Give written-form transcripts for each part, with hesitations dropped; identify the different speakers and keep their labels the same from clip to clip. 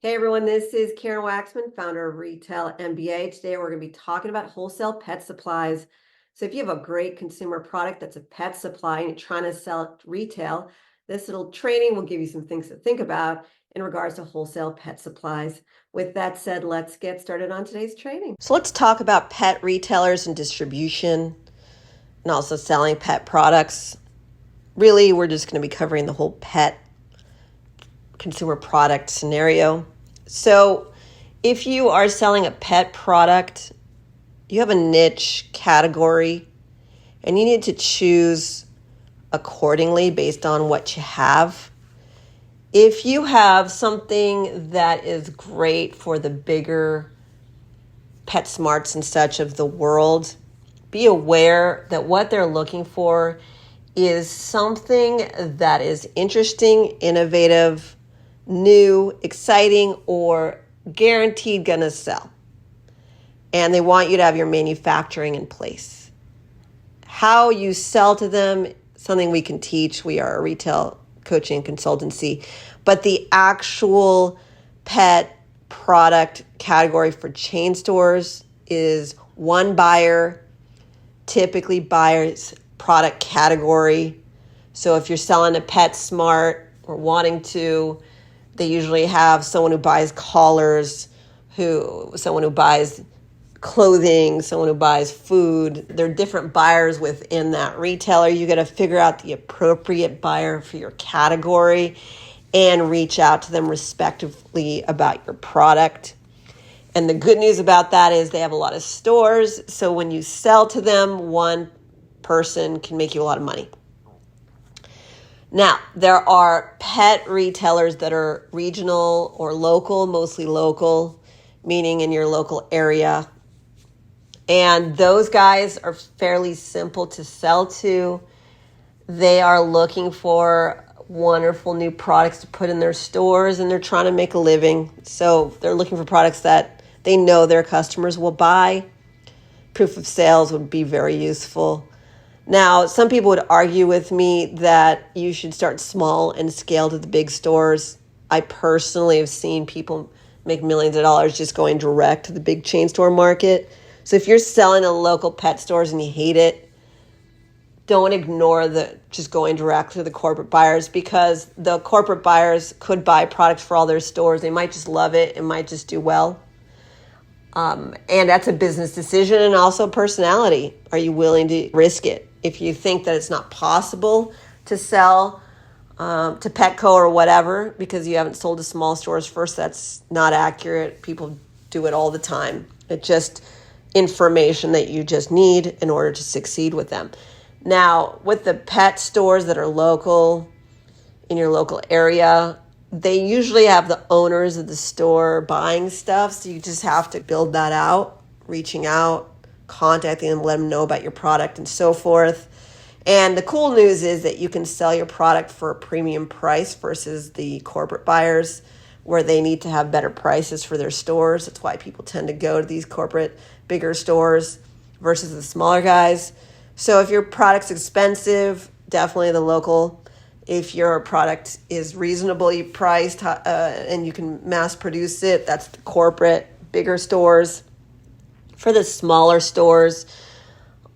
Speaker 1: Hey everyone, this is Karen Waksman, founder of Retail MBA. Today we're going to be talking about wholesale pet supplies. So if you have a great consumer product that's a pet supply and you're trying to sell it retail, this little training will give you some things to think about in regards to wholesale pet supplies. With that said, let's get started on today's training. So let's talk about pet retailers and distribution and also selling pet products. Really, we're just going to be covering the whole pet consumer product scenario. So if you are selling a pet product, you have a niche category and you need to choose accordingly based on what you have. If you have something that is great for the bigger PetSmarts and such of the world, be aware that what they're looking for is something that is interesting, innovative, new, exciting, or guaranteed gonna sell. And they want you to have your manufacturing in place. How you sell to them, something we can teach. We are a retail coaching consultancy. But the actual pet product category for chain stores is one buyer, typically buyers product category. So if you're selling a PetSmart or wanting to, they usually have someone who buys collars, someone who buys clothing, someone who buys food. There are different buyers within that retailer. You got to figure out the appropriate buyer for your category and reach out to them respectively about your product. And the good news about that is they have a lot of stores. So when you sell to them, one person can make you a lot of money. Now, there are pet retailers that are regional or local, mostly local, meaning in your local area. And those guys are fairly simple to sell to. They are looking for wonderful new products to put in their stores, and they're trying to make a living. So they're looking for products that they know their customers will buy. Proof of sales would be very useful. Now, some people would argue with me that you should start small and scale to the big stores. I personally have seen people make millions of dollars just going direct to the big chain store market. So if you're selling to local pet stores and you hate it, don't ignore just going direct to the corporate buyers, because the corporate buyers could buy products for all their stores. They might just love it. It might just do well. And that's a business decision and also personality. Are you willing to risk it? If you think that it's not possible to sell to Petco or whatever because you haven't sold to small stores first, that's not accurate. People do it all the time. It's just information that you just need in order to succeed with them. Now, with the pet stores that are local, in your local area, they usually have the owners of the store buying stuff, so you just have to build that out, reaching out, contacting them, let them know about your product and so forth. And the cool news is that you can sell your product for a premium price versus the corporate buyers, where they need to have better prices for their stores. That's why people tend to go to these corporate bigger stores versus the smaller guys. So if your product's expensive, definitely the local. If your product is reasonably priced and you can mass produce it, that's the corporate, bigger stores. For the smaller stores,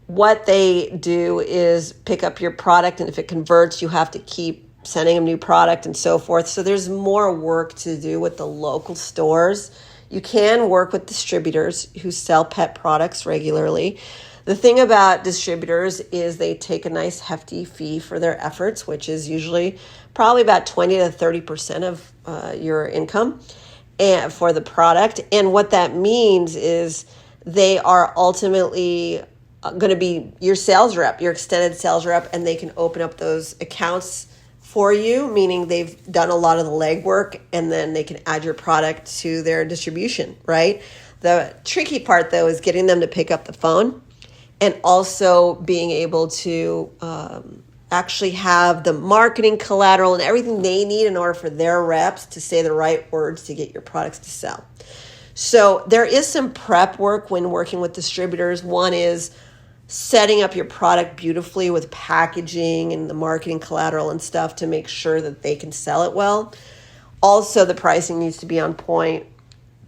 Speaker 1: what they do is pick up your product, and if it converts, you have to keep sending them new product and so forth. So there's more work to do with the local stores. You can work with distributors who sell pet products regularly. The thing about distributors is they take a nice hefty fee for their efforts, which is usually probably about 20 to 30% of your income for the product. And what that means is they are ultimately going to be your sales rep, your extended sales rep, and they can open up those accounts for you, meaning they've done a lot of the legwork, and then they can add your product to their distribution, right? The tricky part, though, is getting them to pick up the phone and also being able to actually have the marketing collateral and everything they need in order for their reps to say the right words to get your products to sell. So there is some prep work when working with distributors. One is setting up your product beautifully with packaging and the marketing collateral and stuff to make sure that they can sell it well. Also, the pricing needs to be on point.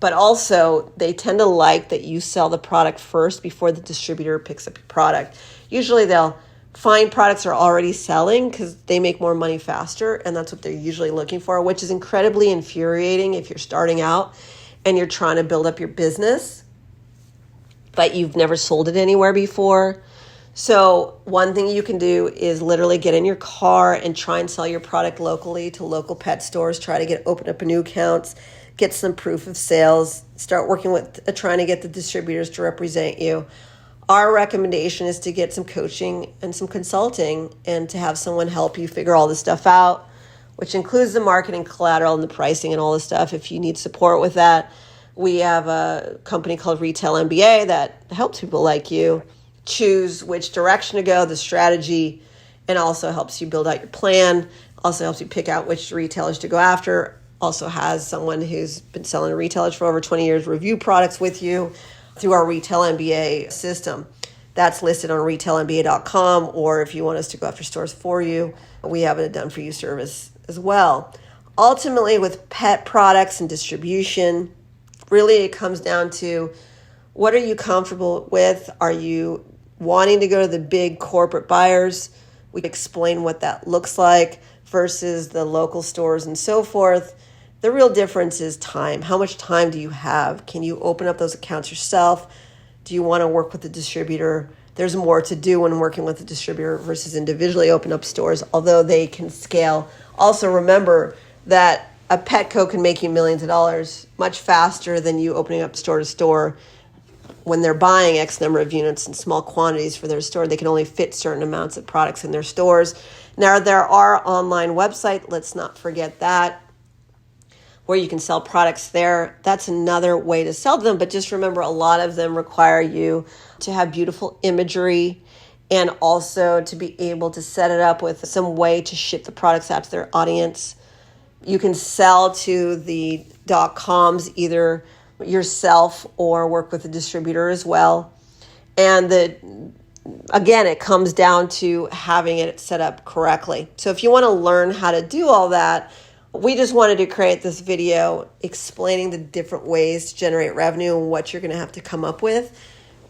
Speaker 1: But also, they tend to like that you sell the product first before the distributor picks up your product. Usually, they'll find products they're already selling because they make more money faster, and that's what they're usually looking for, which is incredibly infuriating if you're starting out and you're trying to build up your business, but you've never sold it anywhere before. So one thing you can do is literally get in your car and try and sell your product locally to local pet stores. Try to open up new accounts, get some proof of sales, start working with trying to get the distributors to represent you. Our recommendation is to get some coaching and some consulting and to have someone help you figure all this stuff out, which includes the marketing, collateral, and the pricing and all this stuff. If you need support with that, we have a company called Retail MBA that helps people like you choose which direction to go, the strategy, and also helps you build out your plan, also helps you pick out which retailers to go after, also has someone who's been selling to retailers for over 20 years review products with you through our Retail MBA system. That's listed on retailmba.com, or if you want us to go after stores for you, we have a done-for-you service as well. Ultimately, with pet products and distribution, really it comes down to what are you comfortable with? Are you wanting to go to the big corporate buyers? We explain what that looks like versus the local stores and so forth. The real difference is time. How much time do you have? Can you open up those accounts yourself? Do you want to work with the distributor? There's more to do when working with the distributor versus individually open up stores, although they can scale. Also remember that a Petco can make you millions of dollars much faster than you opening up store to store. When they're buying X number of units in small quantities for their store, they can only fit certain amounts of products in their stores. Now, there are online websites, let's not forget that, where you can sell products there. That's another way to sell them, but just remember a lot of them require you to have beautiful imagery and also to be able to set it up with some way to ship the products out to their audience. You can sell to the .coms either yourself or work with a distributor as well. And again, it comes down to having it set up correctly. So if you want to learn how to do all that, we just wanted to create this video explaining the different ways to generate revenue and what you're going to have to come up with.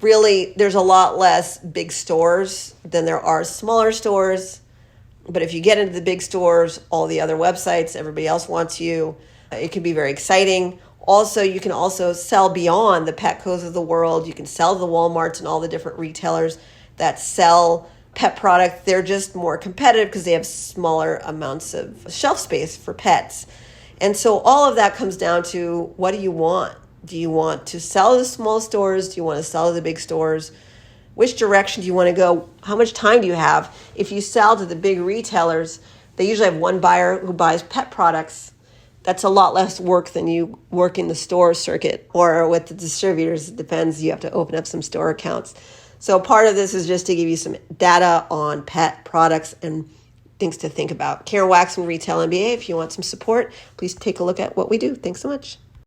Speaker 1: Really, there's a lot less big stores than there are smaller stores. But if you get into the big stores, all the other websites, everybody else wants you, it can be very exciting. Also, you can also sell beyond the Petcos of the world. You can sell to the Walmarts and all the different retailers that sell pet products. They're just more competitive because they have smaller amounts of shelf space for pets. And so all of that comes down to, what do you want? Do you want to sell to the small stores? Do you want to sell to the big stores? Which direction do you want to go? How much time do you have? If you sell to the big retailers, they usually have one buyer who buys pet products. That's a lot less work than you work in the store circuit, or with the distributors. It depends. You have to open up some store accounts. So part of this is just to give you some data on pet products and things to think about. Karen Waksman, Retail MBA. If you want some support, please take a look at what we do. Thanks so much.